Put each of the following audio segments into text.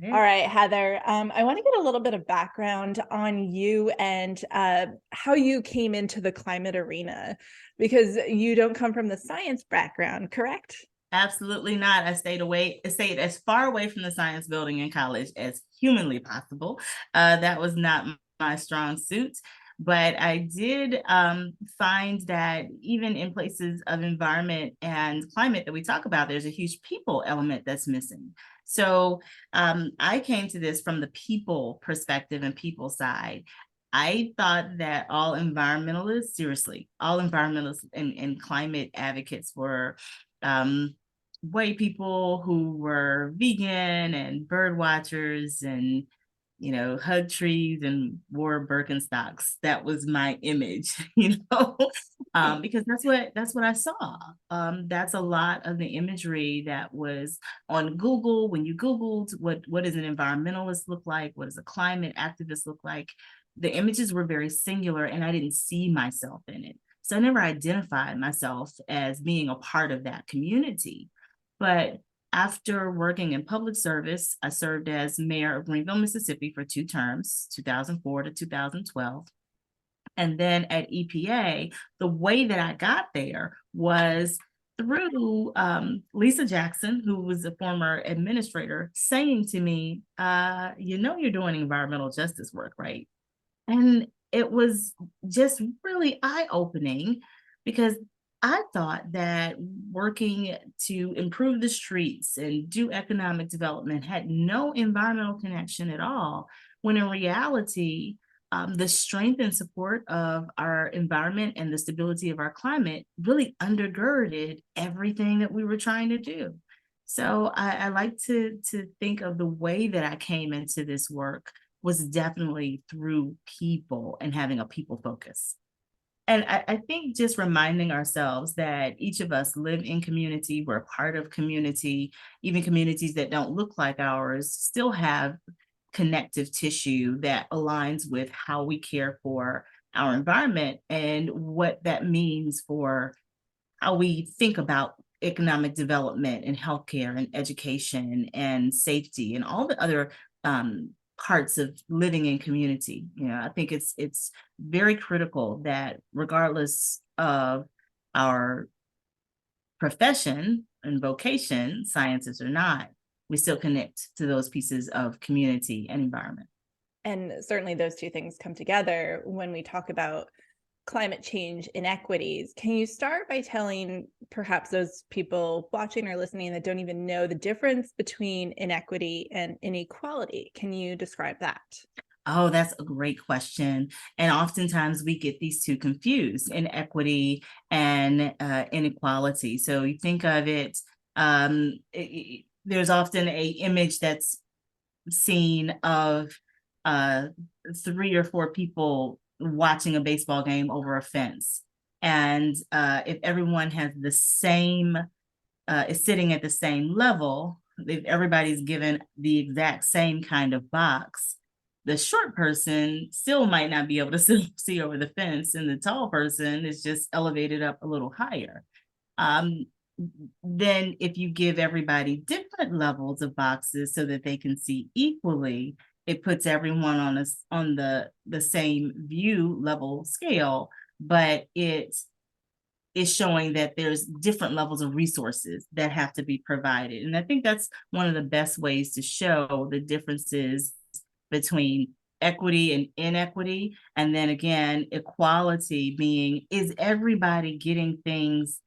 All right, Heather, I want to get a little bit of background on you and how you came into the climate arena, because you don't come from the science background, correct? Absolutely not. I stayed as far away from the science building in college as humanly possible. That was not my strong suit. But I did find that even in places of environment and climate that we talk about, there's a huge people element that's missing. So I came to this from the people perspective and people side. I thought that all environmentalists, seriously, all environmentalists and climate advocates were um, white people who were vegan and bird watchers and hug trees and wore Birkenstocks. That was my image, because that's what I saw. That's a lot of the imagery that was on Google. When you Googled what does an environmentalist look like, what does a climate activist look like, the images were very singular, and I didn't see myself in it. So I never identified myself as being a part of that community. But after working in public service, I served as mayor of Greenville, Mississippi for 2 terms, 2004 to 2012. And then at EPA, the way that I got there was through Lisa Jackson, who was a former administrator, saying to me, you're doing environmental justice work, right? And it was just really eye-opening because I thought that working to improve the streets and do economic development had no environmental connection at all, when in reality, the strength and support of our environment and the stability of our climate really undergirded everything that we were trying to do. So I like to think of the way that I came into this work was definitely through people and having a people focus. And I think just reminding ourselves that each of us live in community, we're a part of community, even communities that don't look like ours still have connective tissue that aligns with how we care for our environment and what that means for how we think about economic development and healthcare and education and safety and all the other parts of living in community. I think it's very critical that regardless of our profession and vocation, sciences or not, we still connect to those pieces of community and environment. And certainly those two things come together when we talk about climate change inequities. Can you start by telling perhaps those people watching or listening that don't even know the difference between inequity and inequality? Can you describe that? Oh, that's a great question. And oftentimes we get these two confused, inequity and inequality. So you think of it, there's often a image that's seen of uh, 3 or 4 people watching a baseball game over a fence. And if everyone has the same, is sitting at the same level, if everybody's given the exact same kind of box, the short person still might not be able to see over the fence, and the tall person is just elevated up a little higher. Um, then if you give everybody different levels of boxes so that they can see equally, it puts everyone on the same view level scale, but it is showing that there's different levels of resources that have to be provided. And I think that's one of the best ways to show the differences between equity and inequity. And then again, equality being, is everybody getting things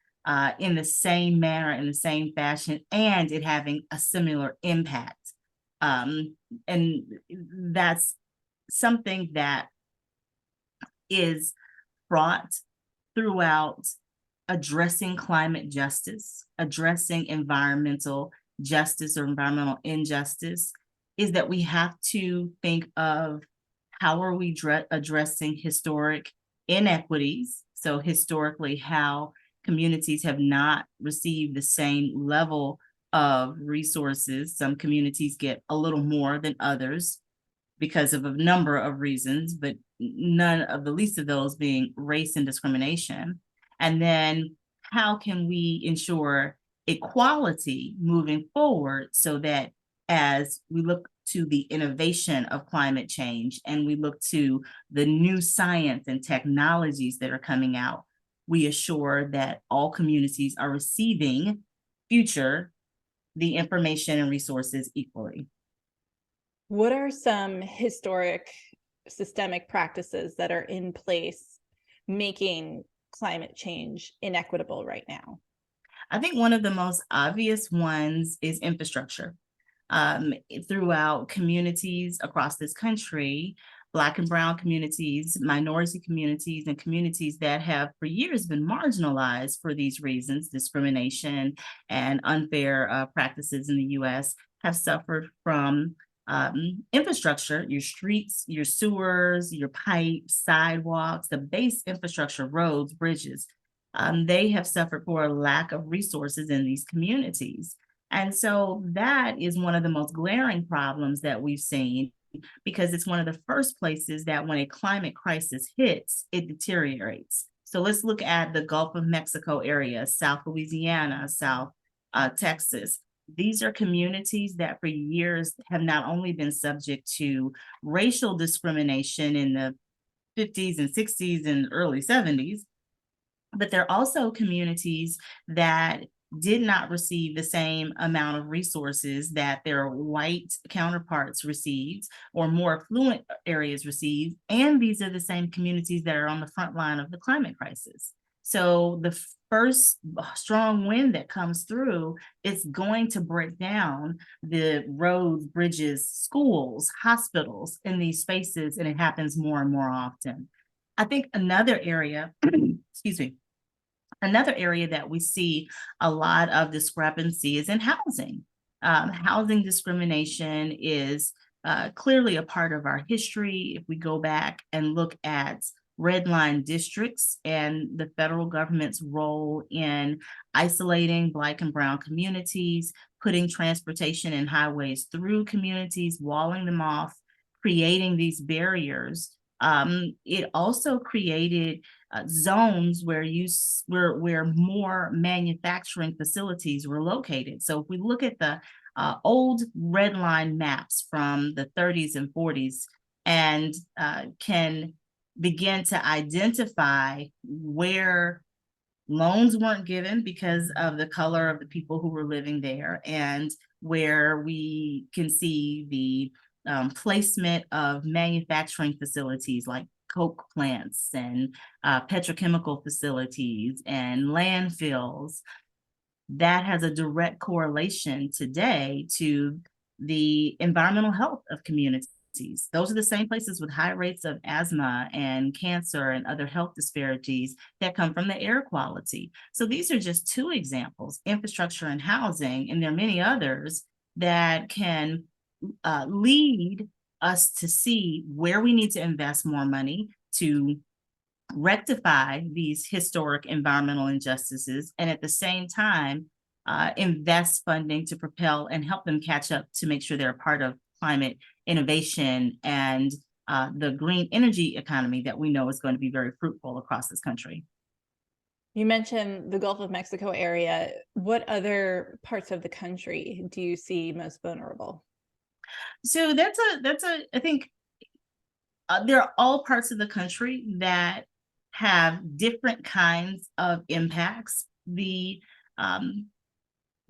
in the same manner, in the same fashion, and it having a similar impact. And that's something that is fraught throughout addressing climate justice, addressing environmental justice or environmental injustice, is that we have to think of how are we addressing historic inequities. So historically, how communities have not received the same level of resources. Some communities get a little more than others because of a number of reasons, but none of the least of those being race and discrimination. And then how can we ensure equality moving forward so that as we look to the innovation of climate change and we look to the new science and technologies that are coming out, we assure that all communities are receiving the information and resources equally. What are some historic systemic practices that are in place making climate change inequitable right now? I think one of the most obvious ones is infrastructure. Throughout communities across this country, Black and Brown communities, minority communities, and communities that have for years been marginalized for these reasons, discrimination and unfair practices in the US, have suffered from infrastructure, your streets, your sewers, your pipes, sidewalks, the base infrastructure, roads, bridges. They have suffered for a lack of resources in these communities. And so that is one of the most glaring problems that we've seen, because it's one of the first places that when a climate crisis hits, it deteriorates. So let's look at the Gulf of Mexico area, South Louisiana, South Texas. These are communities that for years have not only been subject to racial discrimination in the 50s and 60s and early 70s, but they're also communities that did not receive the same amount of resources that their white counterparts received or more affluent areas received. And these are the same communities that are on the front line of the climate crisis. So the first strong wind that comes through, it's going to break down the roads, bridges, schools, hospitals in these spaces, and it happens more and more often. I think another area, excuse me, another area that we see a lot of discrepancy is in housing. Housing discrimination is clearly a part of our history. If we go back and look at red line districts and the federal government's role in isolating Black and Brown communities, putting transportation and highways through communities, walling them off, creating these barriers. It also created zones where more manufacturing facilities were located. So if we look at the old red line maps from the 30s and 40s and can begin to identify where loans weren't given because of the color of the people who were living there, and where we can see the placement of manufacturing facilities like coke plants and petrochemical facilities and landfills. That has a direct correlation today to the environmental health of communities. Those are the same places with high rates of asthma and cancer and other health disparities that come from the air quality. So these are just two examples, infrastructure and housing, and there are many others that can lead us to see where we need to invest more money to rectify these historic environmental injustices, and at the same time, invest funding to propel and help them catch up to make sure they're a part of climate innovation and the green energy economy that we know is going to be very fruitful across this country. You mentioned the Gulf of Mexico area. What other parts of the country do you see most vulnerable? So I think there are all parts of the country that have different kinds of impacts. The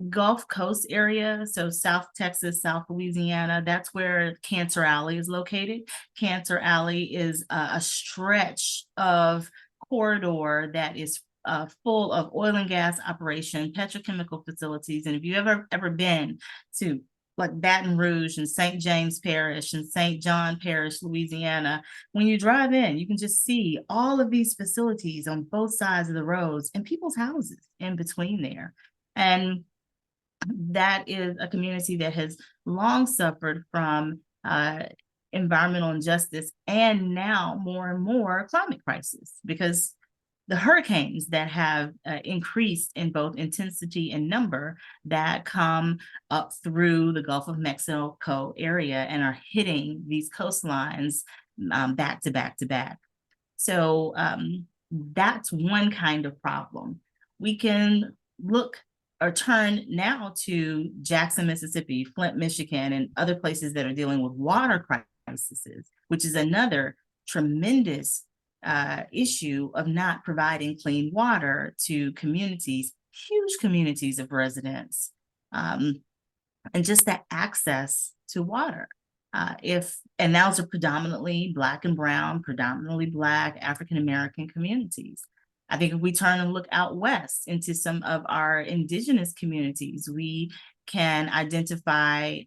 Gulf Coast area, so South Texas, South Louisiana, that's where Cancer Alley is located. Cancer Alley is a stretch of corridor that is full of oil and gas operation, petrochemical facilities. And if you've ever been to like Baton Rouge and St. James Parish and St. John Parish, Louisiana, when you drive in, you can just see all of these facilities on both sides of the roads and people's houses in between there. And that is a community that has long suffered from environmental injustice and now more and more climate crisis, because the hurricanes that have increased in both intensity and number that come up through the Gulf of Mexico area and are hitting these coastlines back to back to back. So that's one kind of problem. We can look or turn now to Jackson, Mississippi, Flint, Michigan, and other places that are dealing with water crises, which is another tremendous issue of not providing clean water to communities, huge communities of residents, and just that access to water. And those are predominantly Black and brown, predominantly Black, African-American communities. I think if we turn and look out west into some of our indigenous communities, we can identify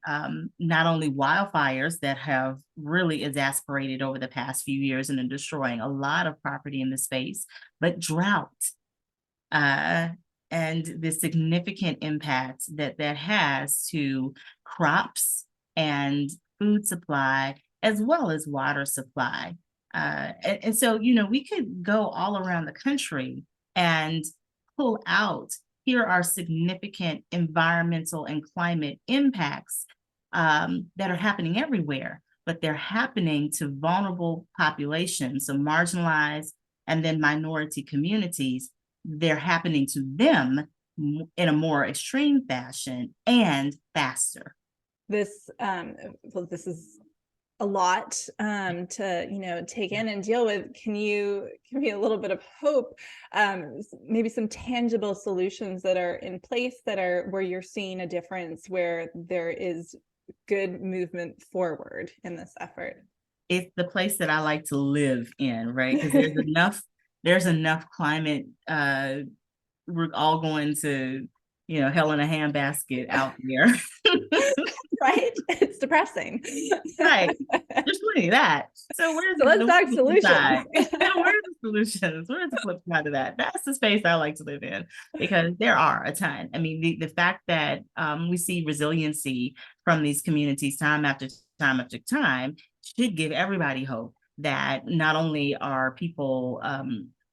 not only wildfires that have really exasperated over the past few years and are destroying a lot of property in the space, but drought and the significant impact that that has to crops and food supply, as well as water supply. And so, we could go all around the country and pull out, here are significant environmental and climate impacts that are happening everywhere, but they're happening to vulnerable populations, so marginalized and then minority communities. They're happening to them in a more extreme fashion and faster. This this is a lot to take in and deal with. Can you give me a little bit of hope, maybe some tangible solutions that are in place that are where you're seeing a difference, where there is good movement forward in this effort? It's the place that I like to live in, right? Because there's enough climate, we're all going to, hell in a handbasket out there. Right? It's depressing. Right. There's plenty of that. So let's talk solutions. Where's the solutions? Where's the flip side of that? That's the space I like to live in, because there are a ton. I mean, the fact that we see resiliency from these communities time after time after time should give everybody hope that not only are people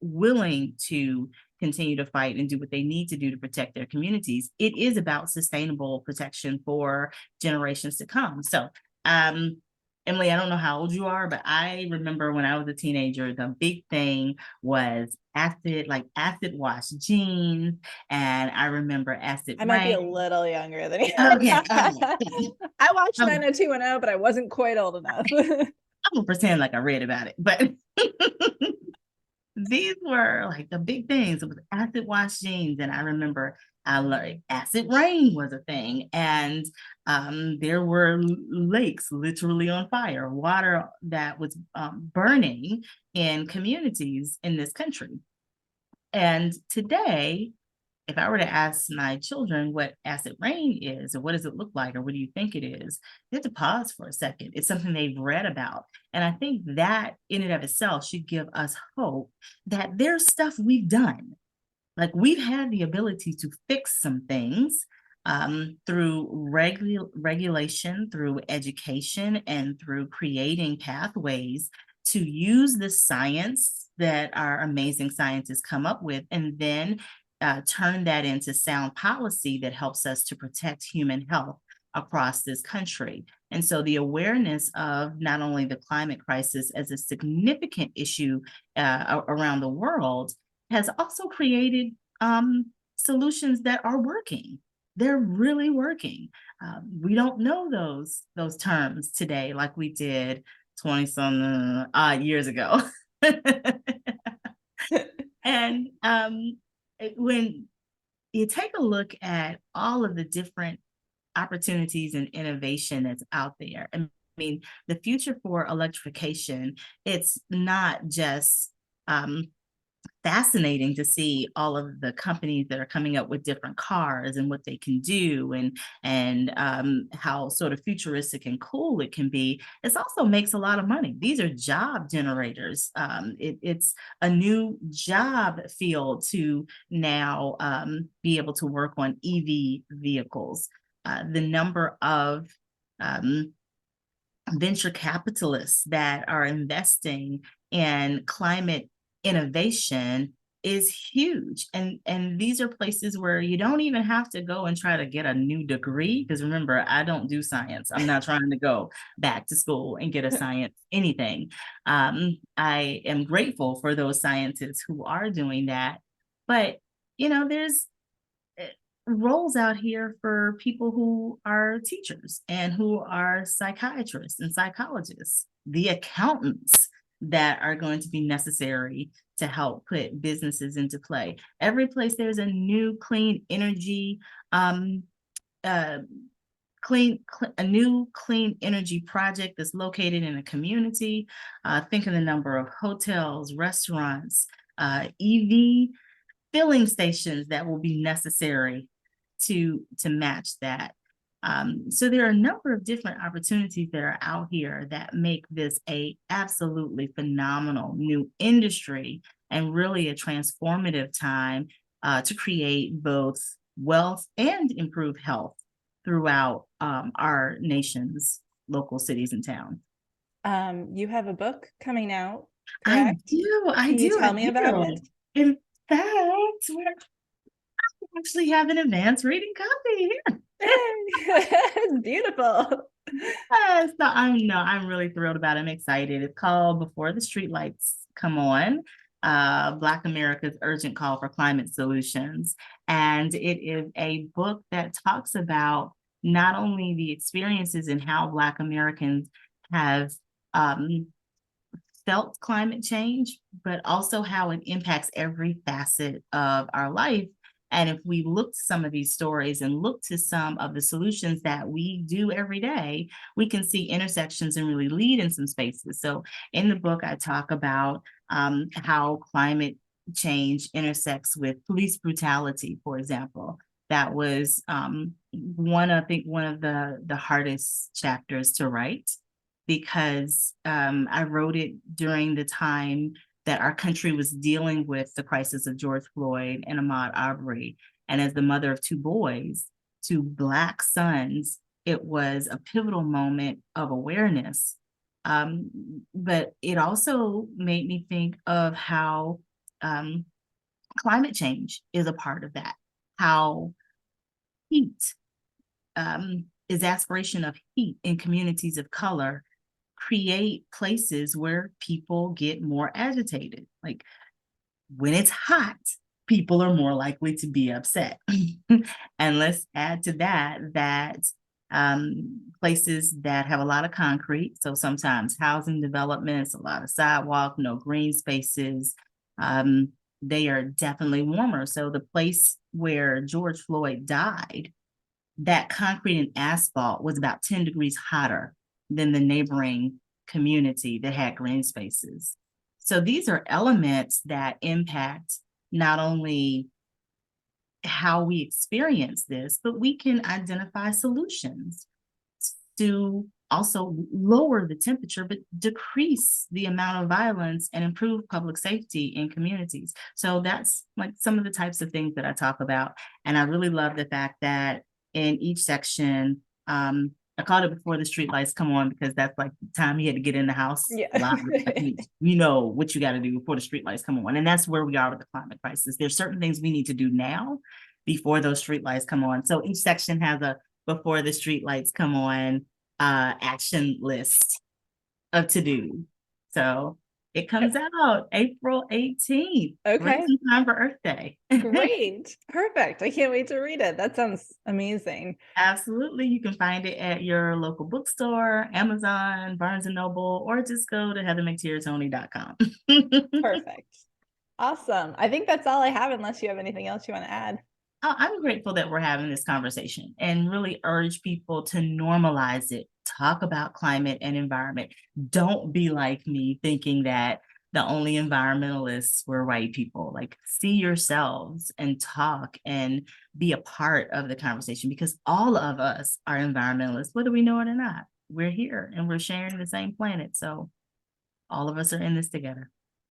willing to continue to fight and do what they need to do to protect their communities, it is about sustainable protection for generations to come. So, Emily, I don't know how old you are, but I remember when I was a teenager, the big thing was acid wash jeans. And I remember acid I might be a little younger than you. Okay. I watched 90210, but I wasn't quite old enough. I'm gonna pretend like I read about it, but these were like the big things. It was acid wash jeans. And I remember I learned acid rain was a thing. And there were lakes literally on fire, water that was burning in communities in this country. And today, if I were to ask my children what acid rain is, or what does it look like, or what do you think it is, they have to pause for a second. It's something they've read about. And I think that in and of itself should give us hope that there's stuff we've done. Like, we've had the ability to fix some things through regulation, through education, and through creating pathways to use the science that our amazing scientists come up with, and then turn that into sound policy that helps us to protect human health across this country. And so the awareness of not only the climate crisis as a significant issue around the world has also created solutions that are working. They're really working. We don't know those terms today like we did 20-some odd years ago. And when you take a look at all of the different opportunities and innovation that's out there, I mean, the future for electrification, it's not just fascinating to see all of the companies that are coming up with different cars and what they can do, and how sort of futuristic and cool it can be. It also makes a lot of money. These are job generators. It's a new job field to now be able to work on EV vehicles. The number of venture capitalists that are investing in climate innovation is huge. And these are places where you don't even have to go and try to get a new degree, because remember, I don't do science. I'm not trying to go back to school and get a science anything. I am grateful for those scientists who are doing that. But, there's roles out here for people who are teachers and who are psychiatrists and psychologists, the accountants that are going to be necessary to help put businesses into play. Every place there's a new clean energy, uh, a new clean energy project that's located in a community. Think of the number of hotels, restaurants, EV filling stations that will be necessary to match that. So there are a number of different opportunities that are out here that make this a absolutely phenomenal new industry and really a transformative time to create both wealth and improve health throughout our nation's local cities and towns. You have a book coming out, I correct? do, Can you tell me about it? In fact, we're actually have an advanced reading copy here. It's beautiful. So I'm really thrilled about it. I'm excited. It's called Before the Streetlights Come On, Black America's Urgent Call for Climate Solutions. And it is a book that talks about not only the experiences and how Black Americans have felt climate change, but also how it impacts every facet of our life. And if we look to some of these stories and look to some of the solutions that we do every day, we can see intersections and really lead in some spaces. So in the book, I talk about how climate change intersects with police brutality, for example. That was one of the hardest chapters to write, because I wrote it during the time that our country was dealing with the crisis of George Floyd and Ahmaud Arbery. And as the mother of two boys, two Black sons, it was a pivotal moment of awareness. But it also made me think of how climate change is a part of that, how heat, exasperation of heat in communities of color create places where people get more agitated. Like when it's hot, people are more likely to be upset. And let's add to that places that have a lot of concrete, so sometimes housing developments, a lot of sidewalk, no green spaces, they are definitely warmer. So the place where George Floyd died, that concrete and asphalt was about 10 degrees hotter than the neighboring community that had green spaces. So these are elements that impact not only how we experience this, but we can identify solutions to also lower the temperature, but decrease the amount of violence and improve public safety in communities. So that's like some of the types of things that I talk about. And I really love the fact that in each section, I called it Before the Streetlights Come On, because that's like the time you had to get in the house. Yeah. You know what you got to do before the streetlights come on. And that's where we are with the climate crisis. There's certain things we need to do now before those streetlights come on. So each section has a Before the Streetlights Come On action list of to-do. So it comes out April 18th. Okay. Right in time for Earth Day. Great. Perfect. I can't wait to read it. That sounds amazing. Absolutely. You can find it at your local bookstore, Amazon, Barnes & Noble, or just go to heathermcteertoney.com. Perfect. Awesome. I think that's all I have, unless you have anything else you want to add. I'm grateful that we're having this conversation and really urge people to normalize it. Talk about climate and environment. Don't be like me thinking that the only environmentalists were white people. Like, see yourselves and talk and be a part of the conversation, because all of us are environmentalists, whether we know it or not. We're here and we're sharing the same planet. So all of us are in this together.